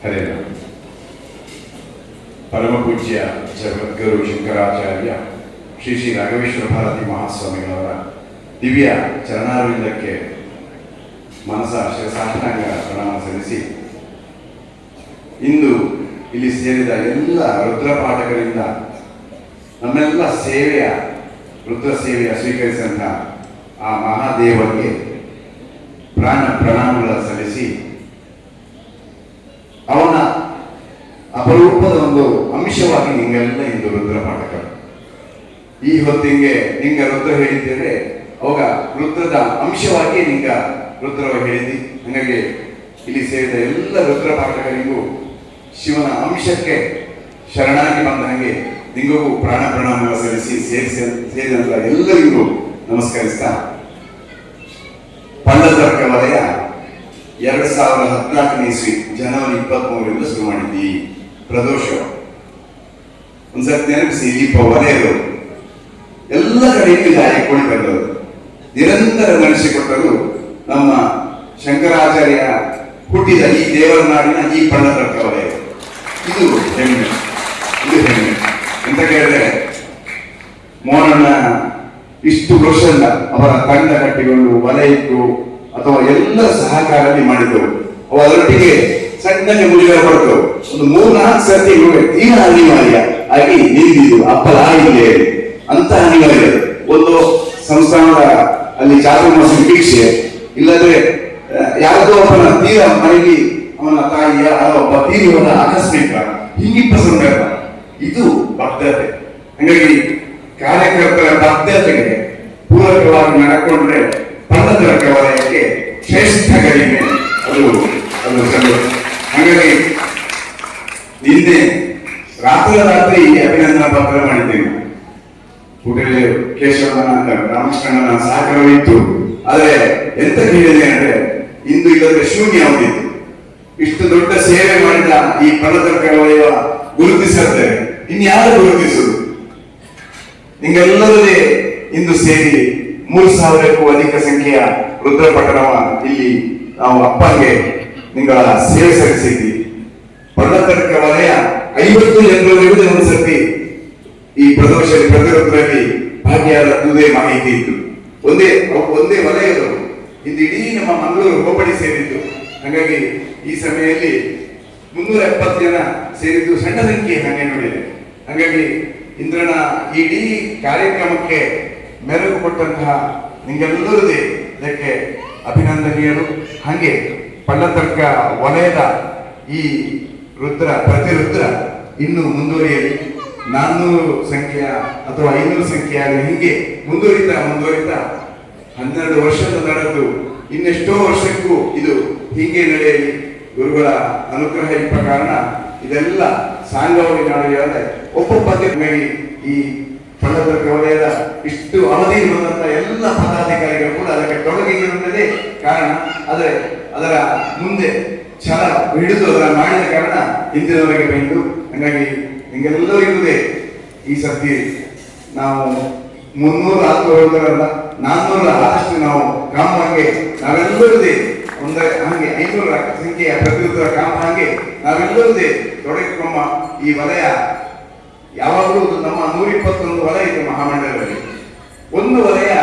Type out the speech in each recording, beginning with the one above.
ಹರೇ ಪರಮ ಪೂಜ್ಯ ಜಗದ್ಗುರು ಶಂಕರಾಚಾರ್ಯ ಶ್ರೀ ಶ್ರೀ ರಾಘವೇಶ್ವರ ಭಾರತಿ ಮಹಾಸ್ವಾಮಿಗಳವರ ದಿವ್ಯ ಚರಣಾರವಿಂದಕ್ಕೆ ಮನಸ ಶಿರಸಾಷ್ಟಾಂಗ ಪ್ರಣಾಮ ಸಲ್ಲಿಸಿ ಇಂದು ಇಲ್ಲಿ ಸೇರಿದ ಎಲ್ಲ ರುದ್ರಪಾಠಗಳಿಂದ ನಮ್ಮೆಲ್ಲ ರುದ್ರ ಸೇವೆಯ ಸ್ವೀಕರಿಸಿದಂಥ ಆ ಮಹಾದೇವರಿಗೆ ಪ್ರಣಾಮಗಳ ಸಲ್ಲಿಸಿ ಅವನ ಅಪರೂಪದ ಒಂದು ಅಂಶವಾಗಿ ನಿಂಗೆಲ್ಲ ಇಂದು ರುದ್ರ ಪಾಠಗಳು. ಈ ಹೊತ್ತಿಗೆ ನಿಂಗ ರುದ್ರ ಹೇಳಿದ್ದೇವೆ, ಅವಾಗ ರುದ್ರದ ಅಂಶವಾಗಿ ನಿಂಗ ರುದ್ರವ ಹೇಳಿದ್ದಿ. ಹಾಗಾಗಿ ಇಲ್ಲಿ ಸೇರಿದ ಎಲ್ಲ ರುದ್ರ ಪಾಠಗಳಿಗೂ ಶಿವನ ಅಂಶಕ್ಕೆ ಶರಣಾಗಿ ಬಂದ ಹಾಗೆ ನಿಂಗೂ ಪ್ರಣಾಮಗಳ ಸಲ್ಲಿಸಿ ಸೇರಿದಂತ ಎಲ್ಲರಿಗೂ ನಮಸ್ಕರಿಸ್ತಾ, ಪಂಡತರ್ಕ ವಲಯ 2014 ಇಸ್ವಿ ಜನವರಿ 23ರಿಂದ ಶುರು ಮಾಡಿದ್ದಿ. ಪ್ರದೋಷ ಒಂದ್ಸತಿ ನೆನಪಿಸಿ, ಇಲ್ಲಿ ವಲಯರು ಎಲ್ಲ ಕಡೆಯಿಂದ ಜಾರಿಕೊಳ್ಳಿ ಬಂದವರು, ನಿರಂತರ ನಡೆಸಿಕೊಟ್ಟರು ನಮ್ಮ ಶಂಕರಾಚಾರ್ಯ ಹುಟ್ಟಿದ ಈ ದೇವರ ನಾಡಿನ ಈ ಪಂಡತರ್ಕ ವಲಯ. ಇದು ಹೆಮ್ಮೆ ಅಂತ ಕೇಳಿದ್ರೆ, ಮೋಹನಣ್ಣ ಇಷ್ಟು ವರ್ಷದಿಂದ ಅವರ ತಂಡ ಕಟ್ಟಿಕೊಂಡು ವಲಯಕ್ಕೂ ಅಥವಾ ಎಲ್ಲ ಸಹಕಾರದಲ್ಲಿ ಮಾಡಿದ್ದವು. ಅವು ಅದರೊಟ್ಟಿಗೆ ಸಣ್ಣಗೆ ಮುಡಿಗಳ ಕೊಡ್ತವು. ಒಂದು 3-4 ಸರ್ತಿ ತೀರ ಅನಿವಾರ್ಯ ಆಗಿ ನಿಂದಿದ್ದು ಅಪ್ಪಲ ಇಲ್ಲೇ ಅಂತ ಅನಿವಾರ್ಯ. ಒಂದು ಸಂಸ್ಥಾನದ ಅಲ್ಲಿ ಚಾತುರ್ಮಾಸ ಭಿಕ್ಷೆ, ಇಲ್ಲದ್ರೆ ಯಾವುದೋ ಒಬ್ಬನ ತೀರ ಮನೆಯಲ್ಲಿ ಅವನ ತಾಯಿಯ ಒಬ್ಬ ತೀರಿ ಹೋದ ಆಕಸ್ಮಿಕ ಹಿಂಗಿಪ್ಪ ಸಂದರ್ಭ, ಇದು ಬದ್ಧತೆ. ಹಾಗಾಗಿ ಕಾರ್ಯಕರ್ತರ ಬದ್ಧತೆಗೆ ಪೂರಕವಾಗಿ ನಡ್ಕೊಂಡ್ರೆ ಪಂಡತರ್ಕ ವಲಯಕ್ಕೆ ಶ್ರೇಷ್ಠ ಗರಿಮೆ ಅದು ಹಾಗಾಗಿ ನಿನ್ನೆ ರಾತ್ರಿ ಅಭಿನಂದನಾ ಪತ್ರ ಮಾಡಿದ್ದೇನೆ. ಕೂಡಲೇ ಕೇಶವನ ರಾಮಕೃಷ್ಣನ ಸಹಕಾರವಿತ್ತು. ಆದರೆ ಎಂತ ಹೇಳಿದೆ ಅಂದ್ರೆ, ಇಂದು ಇಲ್ಲದ್ರೆ ಶೂನ್ಯ ಯಾವುದಿತ್ತು. ಇಷ್ಟು ದೊಡ್ಡ ಸೇವೆ ಮಾಡಿದ ಈ ಪಂಡತರ್ಕ ವಲಯ ಗುರುತಿಸುತ್ತೇವೆ, ಇನ್ಯಾರು ಗುರುತಿಸುವುದು? ನಿಂಗೆಲ್ಲರದೇ ಇಂದು ಸೇರಿ 3000ಕ್ಕೂ ಅಧಿಕ ಸಂಖ್ಯೆಯ ರುದ್ರಪಟ್ಟಣವ ಇಲ್ಲಿ ನಾವು ಅಪ್ಪಂಗೆ ನಿಂಗಳ ಸೇವೆ ಸಲ್ಲಿಸಿದ್ವಿ. ಪಂಡತರ್ಕ ವಲಯ 50 ಜನರಲ್ಲಿರುವುದೇ ಒಂದ್ಸತಿ ಈ ಪ್ರದೋಷದಲ್ಲಿ ಪ್ರತಿರುದ್ರಲ್ಲಿ ಭಾಗಿಯಾದದ್ದೇ ಮಾಹಿತಿ ಇತ್ತು. ಒಂದೇ ವಲಯದವರು ಇಂದು ಇಡೀ ನಮ್ಮ ಮಂಗಳೂರು ಹೋಬಳಿ ಸೇರಿದ್ದು. ಹಾಗಾಗಿ ಈ ಸಮಯದಲ್ಲಿ 370 ಜನ ಸೇರಿದ್ದು ಸಣ್ಣ ಸಂಖ್ಯೆ ಹಾಗೆ ನೋಡಿದೆ. ಹಾಗಾಗಿ ಇಂದ್ರನ ಇಡೀ ಕಾರ್ಯಕ್ರಮಕ್ಕೆ ಮೆರುಗು ಕೊಟ್ಟಂತಹ ನಿಂಗೆಲ್ಲರದೇ ಇದಕ್ಕೆ ಅಭಿನಂದನೀಯರು. ಹಾಗೆ ಪಂಡತರ್ಕ ವಲಯದ ಈ ಪ್ರತಿರುದ್ರ ಇನ್ನು ಮುಂದುವರಿಯಲಿ. 400 ಸಂಖ್ಯೆಯ ಅಥವಾ 500 ಸಂಖ್ಯೆಯಾಗಲಿ, ಹೀಗೆ ಮುಂದುವರಿತಾ 12 ವರ್ಷದ ನಡೆದು ಇನ್ನೆಷ್ಟೋ ವರ್ಷಕ್ಕೂ ಇದು ಹೀಗೆ ನಡೆಯಲಿ. ಗುರುಗಳ ಅನುಗ್ರಹ ಇಪ್ಪ ಕಾರಣ ಇದೆಲ್ಲ ಸಾಂಗವಾಗಿ ನಡೆಯುತ್ತದೆ. ಒಬ್ಬೊಬ್ಬಕ್ಕೆ ಈ ಪಂಡತರ್ಕ ವಲಯದ ಇಷ್ಟು ಅವಧಿ ಬಂದಂತ ಎಲ್ಲ ಪದಾಧಿಕಾರಿಗಳು ಕೂಡ ಅದಕ್ಕೆ ತೊಡಗಿರುವುದೇ ಕಾರಣ. ಆದರೆ ಅದರ ಮುಂದೆ ಛಲ ಹಿಡಿದು ಅದರ ಮಾಡಿದ ಕಾರಣ ಹಿಂದಿನವರೆಗೆ ಬಂದು. ಹಾಗಾಗಿ ನಿಮಗೆಲ್ಲರಿಗೂ ಈ ಸರ್ತಿ ನಾವು 300 ಆತ್ಮವೃದ್ಧರಲ್ಲ, 400 ಆದಷ್ಟು ನಾವು ಕಾಂಬಾಗೆ ನಾವೆಲ್ಲರದೇ ಹಾಗೆ 500 ಸಂಖ್ಯೆಯ ಪ್ರತಿಯುತ್ತರ ಕಾಂಬ ಹಾಗೆ ನಾವೆಲ್ಲರದೇ ತೊಡಗಿಕೊಂಬ ಈ ವಲಯ ಯಾವಾಗಲೂ ನಮ್ಮ 121 ವಲಯ ಇದೆ ಮಹಾಮಂಡಲದಲ್ಲಿ. ಒಂದು ವಲಯ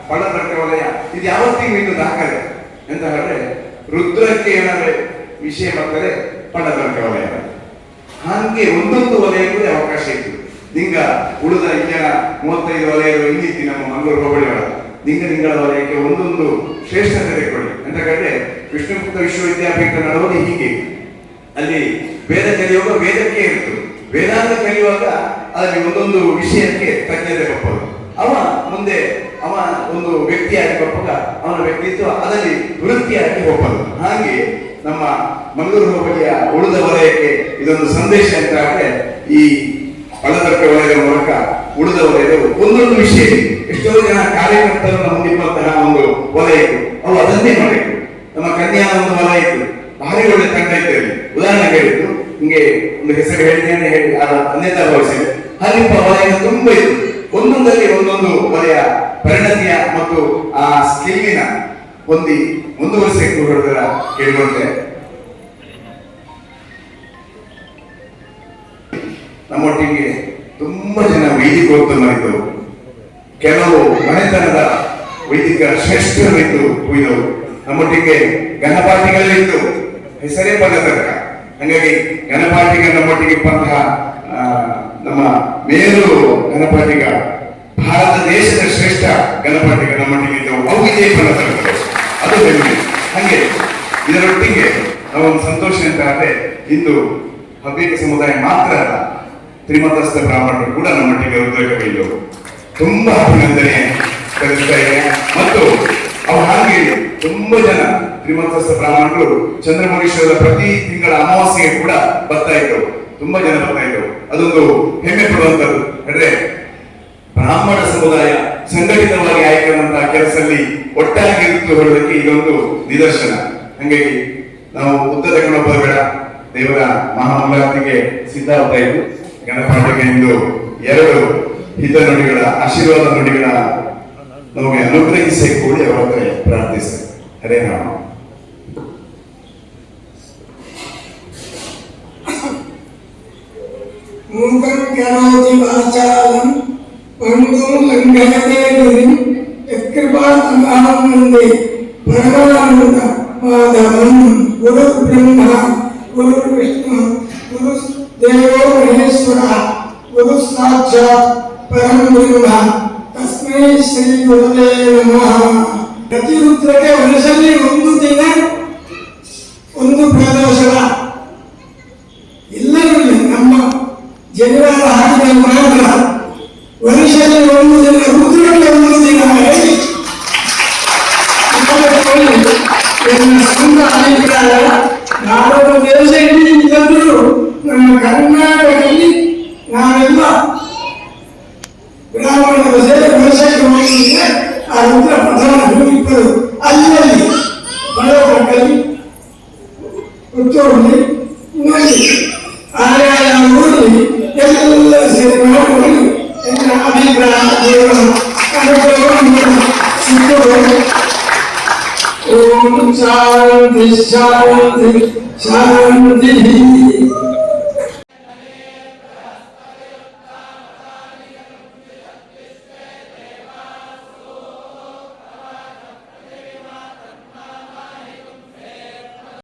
ಪಂಡತರ್ಕ ವಲಯ. ಇದು ಯಾವತ್ತಿಗೂ ಇನ್ನು ದಾಖಲೆ ಎಂತ ಹೇಳಿದ್ರೆ, ರುದ್ರಕ್ಕೆ ಏನಾದ್ರೆ ವಿಷಯ ಬರ್ತದೆ ಪಂಡತರ್ಕ ವಲಯ. ಹಾಗೆ ಒಂದೊಂದು ವಲಯಕ್ಕೂ ಅವಕಾಶ ಇತ್ತು. ನಿಂಗ ಉಳಿದ ಈಗ 35 ವಲಯಗಳು ಇನ್ನಿತ್ತು ನಮ್ಮ ಮಂಗಳೂರು ಹೋಬಳಿ ಒಳ. ನಿಂಗಳ ವಲಯಕ್ಕೆ ಒಂದೊಂದು ಶ್ರೇಷ್ಠತೆ ತೆಗೆದುಕೊಳ್ಳಿ ಅಂತ ಹೇಳಿದ್ರೆ, ವಿಷ್ಣುಗುಪ್ತ ವಿಶ್ವವಿದ್ಯಾಪೀಠ ನಡೆಯೋದು ಹೀಗೆ. ಅಲ್ಲಿ ವೇದ ಕಲಿಯುವಾಗ ವೇದಕ್ಕೆ ಇತ್ತು, ವೇದಾಂತ ಕಲಿಯುವಾಗ ಅದರಲ್ಲಿ ಒಂದೊಂದು ವಿಷಯಕ್ಕೆ ತಜ್ಞತೆ ಕೊಪ್ಪದು. ಮುಂದೆ ಅವ ಒಂದು ವ್ಯಕ್ತಿಯಾಗಿ ಕೊಪ್ಪಾಗ ಅವನ ವ್ಯಕ್ತಿತ್ವ ಅದರಲ್ಲಿ ವೃತ್ತಿಯಾಗಿ ಹೋಗ್ಬೋದು. ಹಾಗೆ ನಮ್ಮ ಮಂಗಳೂರು ಹೋಬಳಿಯ ಉಳಿದ ವಲಯಕ್ಕೆ ಇದೊಂದು ಸಂದೇಶ ಅಂತ ಆದ್ರೆ, ಈ ಪಂಡತರ್ಕ ವಲಯದ ಮೂಲಕ ಉಳಿದ ವಲಯದ ಒಂದೊಂದು ವಿಷಯ. ಎಷ್ಟೋ ಜನ ಕಾರ್ಯಕರ್ತರನ್ನು ಹೊಂದಿರುವಂತಹ ಒಂದು ವಲಯ ಇತ್ತು, ಅವು ಅದನ್ನೇ ಮಾಡಬೇಕು. ನಮ್ಮ ಕನ್ಯಾ ಒಂದು ವಲಯ ಇತ್ತು, ಭಾರಿ ಒಳ್ಳೆ ತಂಡ ಇತ್ತು. ಉದಾಹರಣೆ ಹೇಳಿದ್ದು ಹಿಂಗೆ ಒಂದು ಹೆಸರು ಹೇಳಿದ್ದೇನೆ ಹೇಳಿ ಅನ್ಯತಾ ಭಾವಿಸಿದೆ. ಹಾಲಿಪ್ಪ ವಲಯ ತುಂಬಾ ಇತ್ತು. ಒಂದೊಂದಲ್ಲಿ ಒಂದೊಂದು ವಲಯ ಪರಿಣತಿಯ ಮತ್ತು ಆ ಸ್ಕಿಲ್ಲಿನ ಮುಂದುವರಿಸಕ್ಕೆ ಹೊಡೆದರ ಕೇಳಿಕೊಂಡೆ. ನಮ್ಮೊಟ್ಟಿಗೆ ತುಂಬಾ ಜನ ವೈದಿಕೋತ್ತಮರಿದ್ದರು, ಕೆಲವು ಮನೆತನದ ವೈದಿಕ ಶ್ರೇಷ್ಠರಿದ್ದು ಹೋಯ್ದವು, ನಮ್ಮೊಟ್ಟಿಗೆ ಗಣಪಾಠಿಗಳಿದ್ದು ಹೆಸರೇ ಪಲ್ಲತರ್ಕ. ಹಾಗಾಗಿ ಗಣಪಾಠಿಗ ನಮ್ಮೊಟ್ಟಿಗೆ ಇಪ್ಪಂತಹ ನಮ್ಮ ಮೇರು ಗಣಪಾಠಿಗ, ಭಾರತ ದೇಶದ ಶ್ರೇಷ್ಠ ಗಣಪಾಠಿಗ ನಮ್ಮೊಟ್ಟಿಗೆ ಇದ್ದವು, ಅವು ಇದೇ ಪಲ್ಲತರ್ಕರು, ಅದು ಹೆಮ್ಮೆ. ಹಾಗೆ ಇದರೊಟ್ಟಿಗೆ ನಾವೊಂದು ಸಂತೋಷ ಅಂತ ಆದ್ರೆ ಇಂದು ಹವ್ಯಕ ಸಮುದಾಯ ಮಾತ್ರ ಅಲ್ಲ, ತ್ರಿಮತಸ್ಥ ಬ್ರಾಹ್ಮಣರು ಕೂಡ ನಮ್ಮೊಟ್ಟಿಗೆ ರುದ್ರಕವಿದ್ದು ತುಂಬಾ ಅಭಿನಂದನೆ ಸಲ್ಲಿಸ್ತಾ ಇದೆ. ಮತ್ತು ಅವು ಹಾಗೆ ತುಂಬಾ ಜನ ತ್ರಿಮತಸ್ಥ ಬ್ರಾಹ್ಮಣರು ಚಂದ್ರಮೌಳೀಶ್ವರದ ಪ್ರತಿ ತಿಂಗಳ ಅಮಾವಾಸ್ಯೆಗೆ ಕೂಡ ಬರ್ತಾ ಇದ್ದವು, ತುಂಬಾ ಜನ ಬರ್ತಾ ಇದ್ದವು. ಅದೊಂದು ಹೆಮ್ಮೆ ಪಡುವಂತದ್ದು. ಅಂದ್ರೆ ಬ್ರಾಹ್ಮಣ ಸಮುದಾಯ ಸಂಘಟಿತವಾಗಿ ಆಯ್ಕೊಂಡಂತಹ ಕೆಲಸದಲ್ಲಿ ಒಟ್ಟಾಗಿ ಇರುತ್ತದೆ ಹೇಳೋದಕ್ಕೆ ಇದೊಂದು ನಿದರ್ಶನ. ಹಾಗಾಗಿ ನಾವು ಉದ್ದ ತಗೊಂಡು ಬೇಡ, ದೇವರ ಮಹಾಮಂಗಳಾರತಿಗೆ ಸಿದ್ಧ ಆಗ್ತಾ ಇದ್ದು ಗಣಪಾಠಿಗೆ ಇಂದು 2 ಹಿತ ನುಡಿಗಳ ಆಶೀರ್ವಾದ ನುಡಿಗಳ ನಮಗೆ ಅನುಗ್ರಹಿಸಿ ಕೂಡಿ ಅವರ ಹತ್ರ ಪ್ರಾರ್ಥಿಸ. ಹರೇ ರಾಮ. ಮೂಕಂ ಕರೋತಿ ವಾಚಾಲಂ ಪಂಗುಂ ಲಂಘಯತೆ ಗಿರಿಂ ಯತ್ಕೃಪಾತಮಹಂ ವಂದೇ ಪರಮಾನಂದ ಮಾಧವಂ. ಗುರು ಬ್ರಹ್ಮ ಗುರು ವಿಷ್ಣು ಗುರು ದೇವೋ ಮಹೇಶ್ವರ ಗುರು ಸಾಕ್ಷಾತ್ ಪರಂ ಬ್ರಹ್ಮ ತಸ್ಮೈ ಶ್ರೀ ಗುರುವೇ ನಮಃ. ಪ್ರತಿ ರುದ್ರಕ್ಕೆ ವರ್ಷದಲ್ಲಿ 1 ದಿನ 1 ಪ್ರದೋಷದ ಎಲ್ಲರೂ ನಮ್ಮ ಜನರ ಹಾಕಿದ ಮಾತ್ರ ವರ್ಷದಲ್ಲಿ 1 ದಿನ ರುದ್ರಕ್ಕೆ 1 ದಿನ ಹೇಳಿ ನನ್ನ ಸ್ವಂತ ಅಭಿಪ್ರಾಯ. ನಾಡೋದ ದೇಶ ಇಡೀ ಇದ್ದರೂ ನಮ್ಮ ಕರ್ನಾಟಕದಲ್ಲಿ ನಾವೆಲ್ಲ ಬ್ರಾಹ್ಮಣರ ಸೇರಿ ವರ್ಷಕ್ಕೆ ಹೋಗಿದ್ರೆ ಆ ರುದ್ರ ಪ್ರಧಾನ ಹೋಗಿಬ್ಬರು ಅಲ್ಲಲ್ಲಿ ಬಡವರಲ್ಲಿ ಪುತ್ತೂರಲ್ಲಿ ಇನ್ನೊಂದು ಆಯಾಯ ಊರಲ್ಲಿ ಎಲ್ಲ ಸೇರಿ ಮಾಡಿಕೊಂಡು ನನ್ನ ಅಭಿಪ್ರಾಯ ದೇವರ ಓಂ ಶಾಂತಿ ಶಾಂತಿ ಶಾಂತಿ.